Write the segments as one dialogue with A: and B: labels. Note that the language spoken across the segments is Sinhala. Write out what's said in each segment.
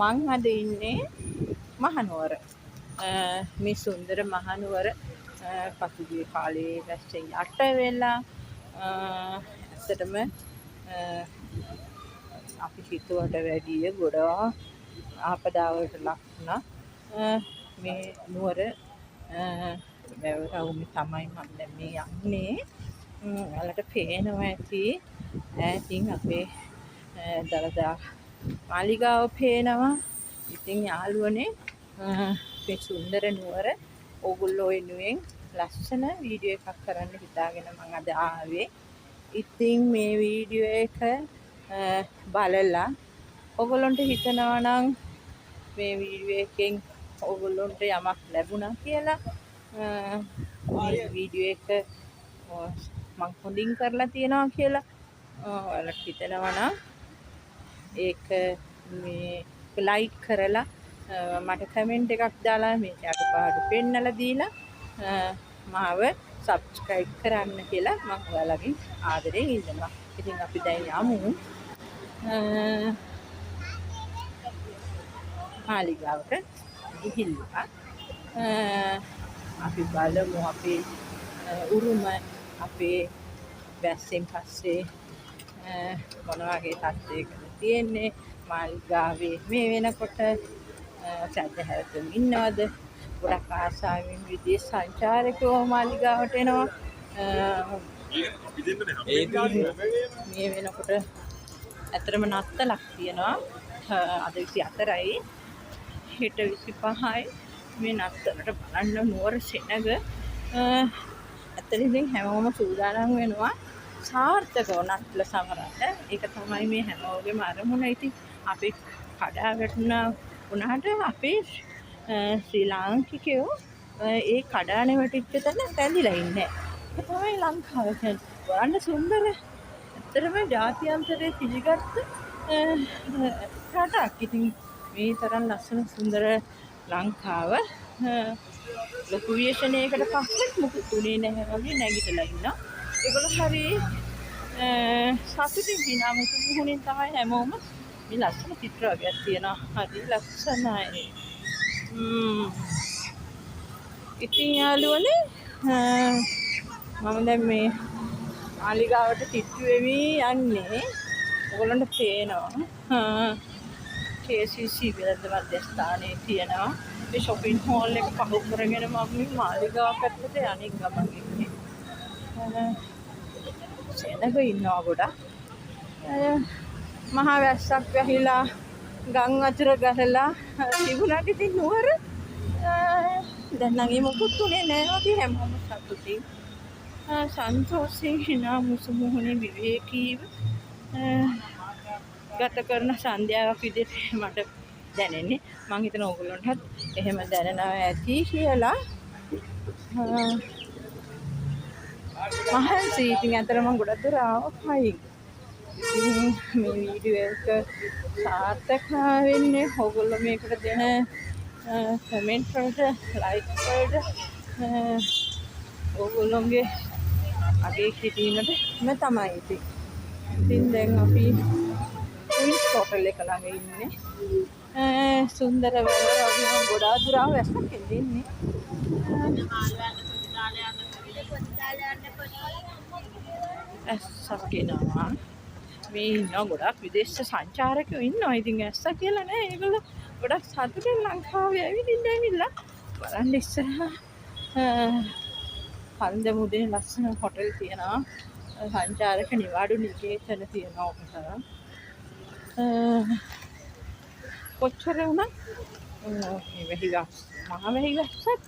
A: මං අද ඉන්නේ මහනුවර. මේ සුන්දර මහනුවර පසුගිය කාලේ වැස්ස යට වෙලා ඇත්තටම අපි හිතුවට වැඩිය ගොඩාක් ආපදාවලට ලක් වුණා. මේ නුවර වැවුරුමේ තමයි මම දැන් මේ යන්නේ. ඔයාලට පේනවා ඇති ඈතින් අපේ දළදා මාලිගාව පේනවා. ඉතින් යාළුවනේ මේ සුන්දර නුවර ඕගොල්ලෝ වෙනුවෙන් ලස්සන වීඩියෝ එකක් කරන්න හිතාගෙන මම අද ආවේ. ඉතින් මේ වීඩියෝ එක බලලා ඕගොල්ලන්ට හිතනවා නම් මේ වීඩියෝ එකෙන් ඕගොල්ලන්ට යමක් ලැබුණා කියලා මේ වීඩියෝ එක මම හොඳින් කරලා තියනවා කියලා ඔයාලට හිතනවා නම් ඒක මේ ලයික් කරලා මට කමෙන්ට් එකක් දාලා මේ අඩුපාඩු පෙන්නලා දීලා මාව සබ්ස්ක්‍රයිබ් කරන්න කියලා මම ඔයාලගෙන් ආදරෙන් ඉල්ලනවා. ඉතින් අපි දැන් යමු මාලිගාවට ගිහිල්ලා අපි බලමු අපේ උරුම අපේ වැස්සෙන් පස්සේ මොන වගේ තත්ත්වයකද තියෙන්නේ මාලිගාවේ මේ වෙනකොට සැදැහැවතුන් ඉන්නවද? ගොඩක් ආසාවෙන් විදේශ සංචාරකයෝ මාලිගාවට එනවා. මේ වෙනකොට ඇත්තටම නත්තලක් තියෙනවා. අද 24යි හෙට 25යි. මේ නත්තලට බලන්න නුවර සෙනග ඇත්තට ඉතින් හැමෝම සූදානම් වෙනවා සාර්ථකව නත්තල සමරන්න. ඒක තමයි මේ හැමෝගෙම අරමුණ. ඉතින් අපි කඩා වැටුණා වුණාට අපේ ශ්‍රී ලාංකිකයෝ ඒ කඩානේ වැටිච්ච තැන රැඳිලා ඉන්නේ. ඒක තමයි ලංකාව කියන්නේ. බලන්න සුන්දර. ඇත්තටම ජාත්‍යන්තරයේ පිළිගත්ත රටක්. ඉතින් මේ තරම් ලස්සන සුන්දර ලංකාව ලොකු විශ්වණයකට පස්සෙත් මුකුත් උනේ නැහැ වගේ නැගිටලා ඉන්නවා. ඒගොල්ලෝ හරි සතුටින් ඉන්නා මුහුණින් තමයි හැමෝම මේ ලස්සන චිත්‍ර වර්ගයක් තියෙනවා. හරි ලස්සනයි. ඉතින් යාළුවනේ මම දැන් මේ මාලිගාවට කිට්ටු වෙමි යන්නේ. ඔයගොල්ලන්ට පේනවා KCC වෙළඳ මධ්‍යස්ථානයේ තියෙනවා. මේ shopping hall එක පහු කරගෙන මම මේ මාලිගාව පැත්තට යන්නේ ගමන් ඉන්නේ. සෙනග ඉන්නවා ගොඩක්. මහා වැස්සක් වැහිලා ගම් වතුර ගහලා තිබුණාට ඉතින් නුවර දැන් නම් ඒ මොකුත් උනේ නැහැ වගේ හැමෝම සතුටින් සන්තෝෂයෙන් hina මුසුමුහුණේ විවේකීව ගත කරන සන්ධ්‍යාවක් විදිහට මට දැනෙන්නේ. මම හිතන ඕගොල්ලන්ටත් එහෙම දැනෙනවා ඇති කියලා. මහන්සි ඉතින් අතර මම ගොඩක් දුර ආවයි. ඉතින් මේ වීඩියෝ එක සාර්ථක වෙන්නේ ඕගොල්ලෝ මේකට දෙන කමෙන්ට් වලට ලයික් වලට ඕගොල්ලෝගේ අගේ කිරීමට තමයි ඉතින්. ඉතින් දැන් අපි ක්වීන්ස් හෝටල් එක ළඟ ඉන්නේ. සුන්දර වෙලාවක් ගොඩාක් දුර වැස්සක් එන්නේ. ඇස්සකිනවා මේ ඉන්න ගොඩක් විදේශ සංචාරකයෝ ඉන්නවා. ඉතින් ඇස්ස කියලා නෑ. ඒගොල්ලෝ ගොඩක් සතුටින් ලංකාවේ ඇවිදින්න බලන්න ඉස්සරහා හන්ද මුදේ ලස්සන හොටල් තියෙනවා. සංචාරක නිවාඩු නිකේතන තියෙනවා. ඔකතරම් කොච්චර වුණත් මේ වැහිගස් මහා වැහිගස්සත්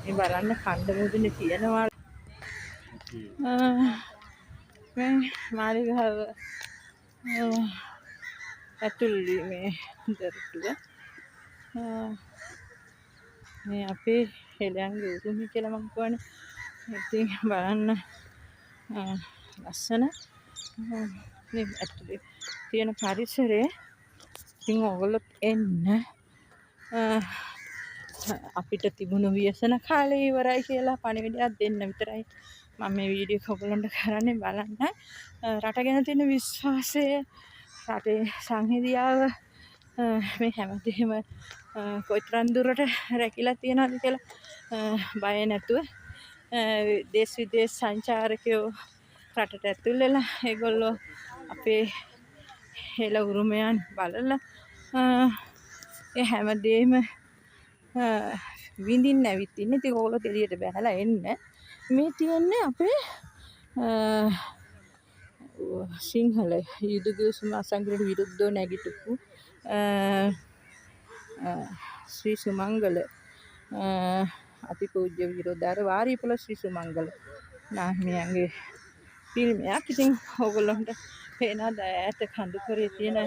A: මේ බලන්න කණ්ඩ මුදුනේ තියෙනවා. මේ මාලිගාව ඇතුළේ මේ දොරටුව මේ අපේ හෙළයන්ගේ උරුම කියලා මම කියන්නේ. ඉතින් බලන්න ලස්සන මේ ඇතුළේ තියෙන පරිසරය. ඉතින් ඕගොල්ලොත් එන්න. අපිට තිබුණු ව්‍යසන කාලේ ඉවරයි කියලා පණිවිඩයක් දෙන්න විතරයි මම මේ වීඩියෝ එක ඔයගොල්ලන්ට කරන්නේ. බලන්න රට ගැන තියෙන විශ්වාසය රටේ සංහිඳියාව මේ හැමදේම කොයිතරම් දුරට රැකිලා තියෙනවද කියලා බය නැතුව දේශ විදේශ සංචාරකයෝ රටට ඇතුල් වෙලා ඒගොල්ලෝ අපේ හෙළ උරුමයන් බලලා ඒ හැමදේම විඳින්න ඇවිත් ඉන්නේ. ඉතින් ඕගොල්ලෝ එළියට බැහැලා එන්න. මේ තියන්නේ අපේ සිංහල යුද ගිවිසුම අසංගරයට විරුද්ධව නැගිටපු ශ්‍රී සුමංගල අතිපූජ්‍ය විරෝධාර වාරිපොළ ශ්‍රී සුමංගල නාහිමියන්ගේ ෆිල්මයක්. ඉතින් ඕගොල්ලන්ට පේනවද ඈත කඳුකරේ තියෙන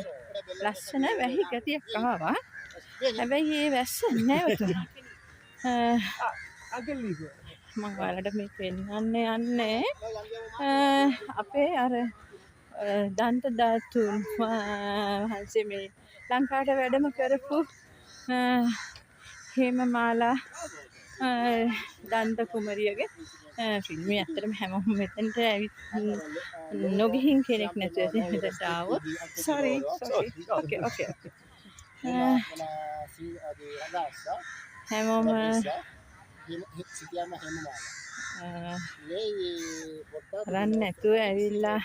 A: ලස්සන වැහි ගතියක් ආවා. හැබැයි මේ වැස්ස නැවතුණා. මම ඔයාලට මේ පෙන්වන්න යන්නේ අපේ අර දන්ත ධාතුන් වහන්සේ මේ ලංකාවට වැඩම කරපු හේමමාලා දන්ත කුමරියගේ ෆිල්ම් එක. ඇත්තටම හැමෝම මෙතනට ඇවිත් නොගිහින් කෙනෙක් නැතුව මෙතනට ආවොත් sorry okay හැමෝම රන් නැතුව ඇවිල්ලා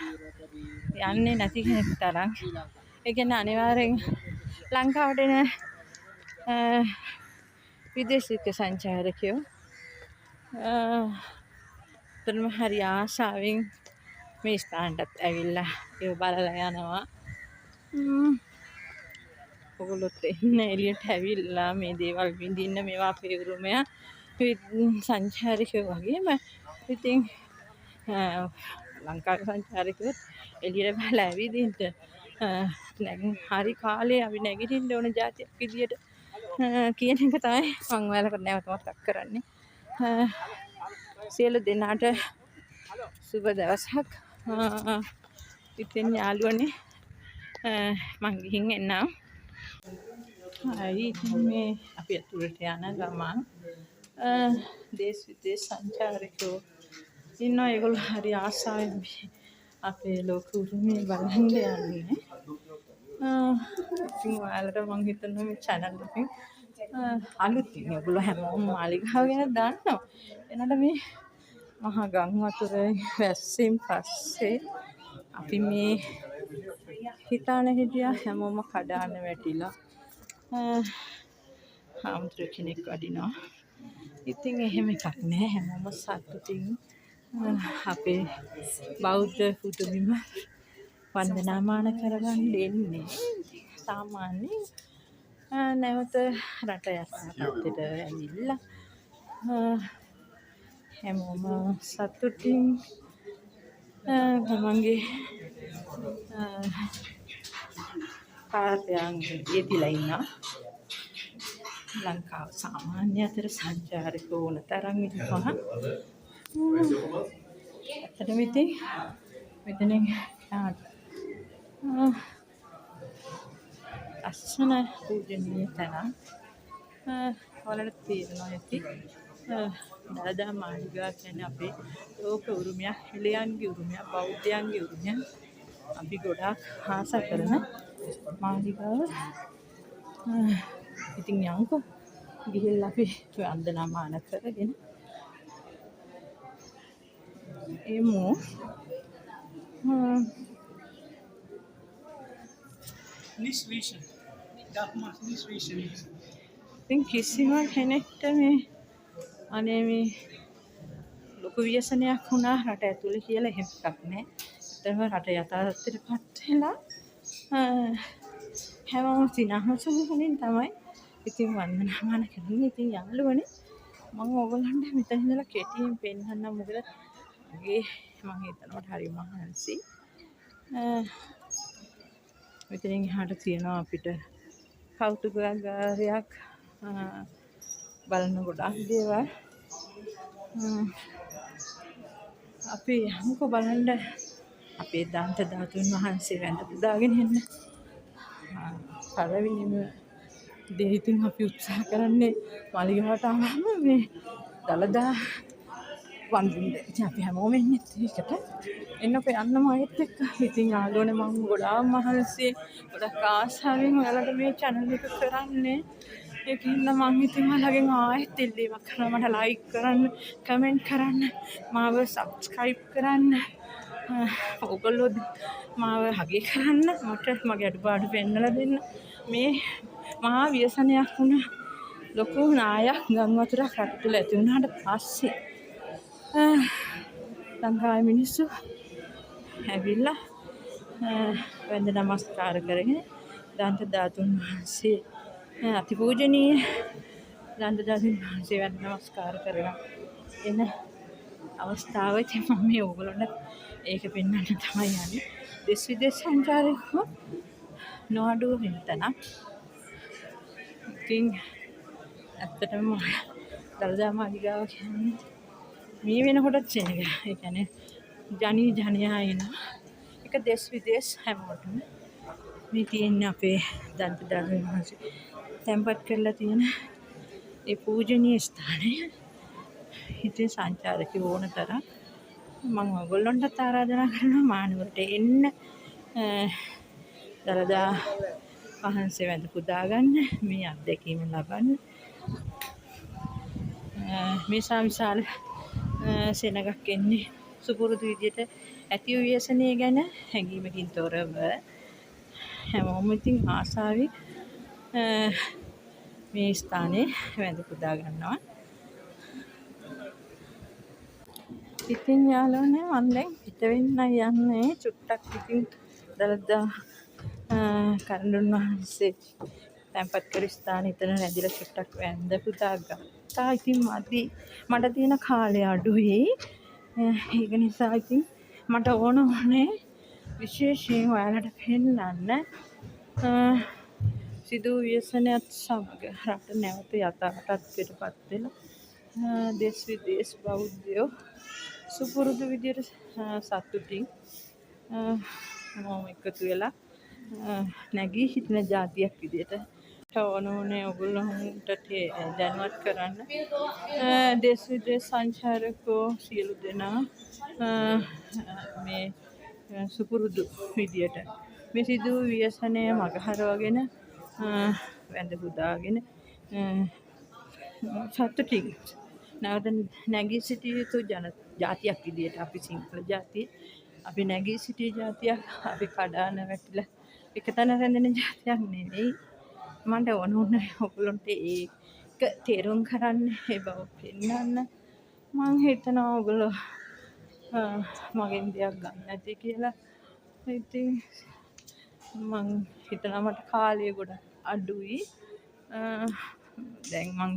A: යන්නේ නැති කෙනෙක් තරම්. ඒ කියන්නේ අනිවාර්යෙන් ලංකාවට එන විදේශික සංචාරකයෝ තරම හරි ආශාවෙන් මේ ස්ථානටත් ඇවිල්ලා ඒව බලලා යනවා. ඔයගොල්ලොත් එන්න එළියට ඇවිල්ලා මේ දේවල් විඳින්න. මේවා අපේ උරුමය. සංචාරකයෝ වගේම ඉතින් ලංකාවේ සංචාරකයෝ එළියට බහලා ඇවිදින්න හරි කාලේ අපි නැගිටින්න ඕන જાතියක් විදියට කියන එක තමයි මම ඔයාලට නැවත මතක් කරන්නේ. සියලු දෙනාට සුබ දවසක්. ඉතින් යාළුවනේ මං ගිහින් එන්නම්. ඉතින් මේ අපි අතුරට යන ගමන් දේශ විදේශ සංචාරකයෝ ඉන්නවා. ඒගොල්ලෝ හරි ආසාවෙන් අපේ ලෝක උරුමය බලන්න යන්නේ. ඉතින් ඔයාලට මම හිතනවා මේ channel එකෙන් අලුතින් ඒගොල්ලෝ හැමෝම මාලිගාව ගැන දන්නවා. එනට මේ මහා ගම් වතුරේ වැස්සෙන් පස්සේ අපි මේ හිතාන හිටියා හැමෝම කඩාන වැටිලා හාමුදුරුවෝ කෙනෙක් වඩිනවා. ඉතින් එහෙම එකක් නෑ. හැමෝම සතුටින් අපේ බෞද්ධ පුදුබිම වන්දනාමාන කරගන්න එන්නේ. සාමාන්‍යයෙන් නැවත රට යටතට ඇවිල්ලා හැමෝම සතුටින් තමන්ගේ කාර්යයන් යෙදිලා ඉන්නවා. ලංකාව සාමාන්‍ය අතර සංචාරකයෝ ඕන තරම් ඉන්නවා. ඇත්තටම ඉතින් මෙතනින් අස්සන පූජනීය තැන ඔයාලට තේරෙනවා ඇති. දළදා මාලිගාව කියන්නේ අපේ ලෝක උරුමයක්, හෙළයන්ගේ උරුමයක්, බෞද්ධයන්ගේ උරුමයක්. අපි ගොඩාක් ආස කරන මාලිගාව. ඉතින් යන්කෝ ගිහිල්ලා අපි වන්දනාමාන කරගෙන එමු. ඉතින් කිසිම කෙනෙක්ට මේ අනේ මේ ලොකු ව්‍යසනයක් වුණා රට ඇතුලේ කියලා එහෙම එකක් නෑ. ඒතම රට යථාර්ථයටපත් වෙලා හැමෝම සිනහසුලින් තමයි ඉතින් වන්දනාමාන කරන්නේ. ඉතින් යාළුවනේ මම ඕගොල්ලන්ට මෙතන ඉඳලා කෙටියෙන් පෙන්නන්නම්. මොකද මගේ මම හිතනකොට හරි මහන්සි. මෙතනින් එහාට තියෙනවා අපිට කෞතුකාගාරයක් බලන ගොඩක් දේවල්. අපි යමුකෝ බලන්න අපේ දන්ත ධාතුන් වහන්සේ වැඳ පුදාගෙන එන්න. පළවෙනිම දේ ඉතින් අපි උත්සාහ කරන්නේ මාලිගාවට ආවම මේ දළදා වන්දින්න. ඉතින් අපි හැමෝම එන්නේ ඒකට. එන්න අපේ යන්න මගෙත් එක්ක. ඉතින් යාළුවනේ මම ගොඩාක් මහන්සි ගොඩක් ආසාවෙන් ඔයාලට මේ channel එක කරන්නේ. ඒකින්ද මම ඉතින් ඔයාලගෙන් ආයෙත් ඉල්ලීමක් කරනවා මට like කරන්න, comment කරන්න, මාව subscribe කරන්න. ඔයගොල්ලෝ මාව හගේ කරන්න, මට මගේ අඩුපාඩු පෙන්නලා දෙන්න. මේ මහා ව්‍යසනයක් වුණ ලොකු නායක් ගම් වතුරක් රට තුළ ඇති වුණාට පස්සේ ලංකාවේ මිනිස්සු ඇවිල්ලා වැඳ නමස්කාර කරගෙන දන්ත ධාතුන් වහන්සේ අතිපූජනීය දන්ත ධාතුන් වහන්සේ වැඳ නමස්කාර කරලා එන අවස්ථාවදී මම මේ ඕගොල්ලන්ට ඒක පෙන්වන්න තමයි යන්නේ. දෙස් විදේශ සංචාරකයෝ නොඅඩුව වෙන තැනක්. ඉතින් ඇත්තටම දළදා මාලිගාව කියන්නේ මේ වෙනකොටත් සෙනග. ඒ කියන්නේ ජනයා එනවා. ඒක දෙස් විදේශ හැමෝටම මේ තියෙන අපේ දන්ත ධාතුන් වහන්සේ තැන්පත් කරලා තියෙන ඒ පූජනීය ස්ථානය. ඉතින් සංචාරකයෝ ඕන තරම් මම ඔයගොල්ලන්ටත් ආරාධනා කරනවා මානවලට එන්න දළදා වහන්සේ වැඳ පුදා ගන්න, මේ අත්දැකීම ලබන්න. මේ විශාල සෙනගක් එන්නේ සුපුරුදු විදියට ඇති වූ ව්‍යසනය ගැන හැඟීමකින් තොරව හැමෝම ඉතින් ආසාවෙන් මේ ස්ථානයේ වැඳ පුදා ගන්නවා. ඉතින් යාළුවනේ මම දැන් පිට වෙන්න යන්නේ චුට්ටක් ඉතින් දළදා කරඬුන් වහන්සේ තැන්පත් කර ස්ථානෙ එතන රැඳිලා චුට්ටක් වැඳ පුදා ගත්තා. ඉතින් මට තියෙන කාලය අඩුයි. ඒක නිසා ඉතින් මට ඕනේ විශේෂයෙන් ඔයාලට පෙන්නන්න සිදු ව්‍යසනයත් සමග රට නැවත යථාර්ථයටපත් වෙලා දෙස් විදේශ බෞද්ධයෝ සුපුරුදු විදියට සතුටින් මොම එකතු වෙලා නැගී සිටින ජාතියක් විදියට ඕනේ ඔයගොල්ලන්ට දැනුවත් කරන්න. දෙස් විදේශ සංචාරකයෝ සියලු දෙනා මේ සුපුරුදු විදියට මේ සිදු ව්‍යසනය මගහරවගෙන වැඳ පුදාගෙන සතුටින් නැවත නැගී සිටිය යුතු ජාතියක් විදියට අපි සිංහල ජාතිය අපි නැගී සිටිය ජාතියක්. අපි කඩාන වැටිලා එක තැන රැඳෙන ජාතියක් නෙවෙයි. මට ඕනේ ඔයගොල්ලන්ට ඒක තේරුම් කරන්න, ඒ බව පෙන්නන්න. මං හිතනවා ඔයගොල්ලෝ මගෙන් දෙයක් ගන්න නැති කියලා. ඉතින් මං හිතනවා මට කාලය ගොඩක් අඩුයි. දැන් මං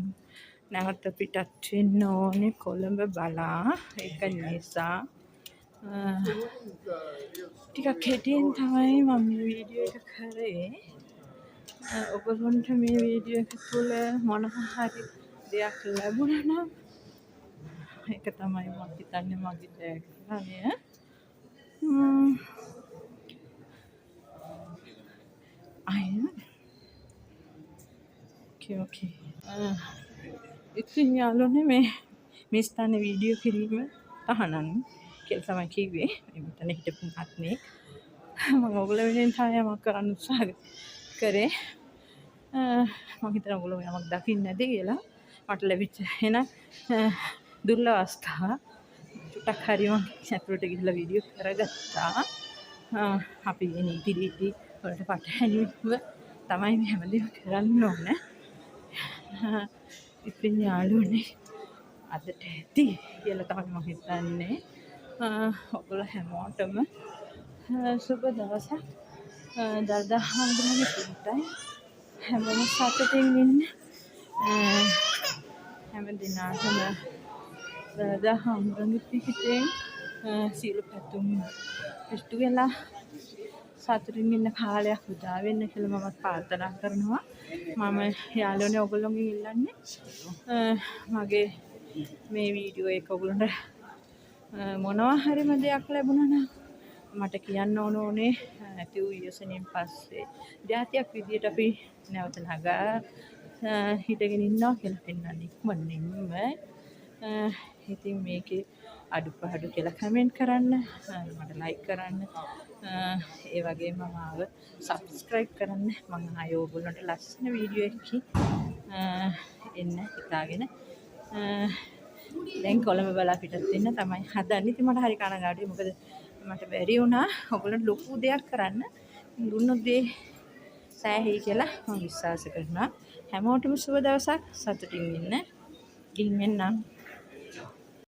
A: නැවත පිටත් වෙන්න ඕනේ කොළඹ බලා. ඒක නිසා ටිකක් හෙටියෙන් තමයි මම මේ වීඩියෝ එක කරේ. ඔයගොල්ලන්ට මේ වීඩියෝ එක තුළ මොනවා හරි දෙයක් ලැබුණා නම් ඒක තමයි මම හිතන්නේ මගේ ජයග්‍රහණය. ඕකේ. ඉතින් යාළුවනේ මේ ස්ථානයේ වීඩියෝ කිරීම තහනම් කියලා තමයි කිව්වේ. මෙතන හිටපු මහත්මේ මම ඔයගොල්ලෝ වෙනුවෙන් තායමක් කරන්න උත්සාහ කරේ. මම හිතනවා ඔයගොල්ලෝ යමක් දකින්න නැති කියලා. මට ලැබිච්ච එන දුර්ලභ අවස්ථාව චුට්ටක් හරි මම ඇතුළට ගිහිල්ලා වීඩියෝ කරගත්තා. අපි නීති රීති වලට පටහැනිව තමයි මේ හැමදේම කරන්න ඕනේ. ඉතින් යාළුවනේ අදට ඇති කියලා තමයි මම හිතන්නේ. ඔයගොල්ලෝ හැමෝටම සුබ දවසක්. දළදා හාමුදුරුවනේ පිටයි හැමෝම සතුටින් ඉන්න. හැම දිනකටම දළදා හාමුදුරුවනේ පිහිටෙන් සීල පැතුම් ඉෂ්ට වෙලා සතුටින් ඉන්න කාලයක් උදා වෙන්න කියලා මම ප්‍රාර්ථනා කරනවා. මම යාළුවනේ ඔයගොල්ලෝගෙන් ඉල්ලන්නේ මගේ මේ වීඩියෝ එක ඔයගොල්ලන්ට මොනවා හරිම දෙයක් ලැබුණා නම් මට කියන්න ඕනේ ඇති වූ ව්‍යසනයෙන් පස්සේ ජාතියක් විදියට අපි නැවත නගා හිටගෙන ඉන්නවා කියලා පෙන්වන්න ඉක්මනින්ම. ඉතින් මේකේ අඩුපාඩු කියලා කමෙන්ට් කරන්න, මට ලයික් කරන්න, ඒ වගේම මාව සබ්ස්ක්‍රයිබ් කරන්න. මම ආයේ ඕගොල්ලන්ට ලස්සන වීඩියෝ එකකින් එන්න හිතාගෙන දැන් කොළඹ බලා පිටත් වෙන්න තමයි හදන්නේ. ඉතින් මට හරි කනගාටුයි. මොකද මට බැරි වුණා ඔයගොල්ලන්ට ලොකු දෙයක් කරන්න. දුන්නොත් දේ සෑහෙයි කියලා මම විශ්වාස කරනවා. හැමෝටම සුබ දවසක්. සතුටින් ඉන්න. ගිහින් එන්නම්.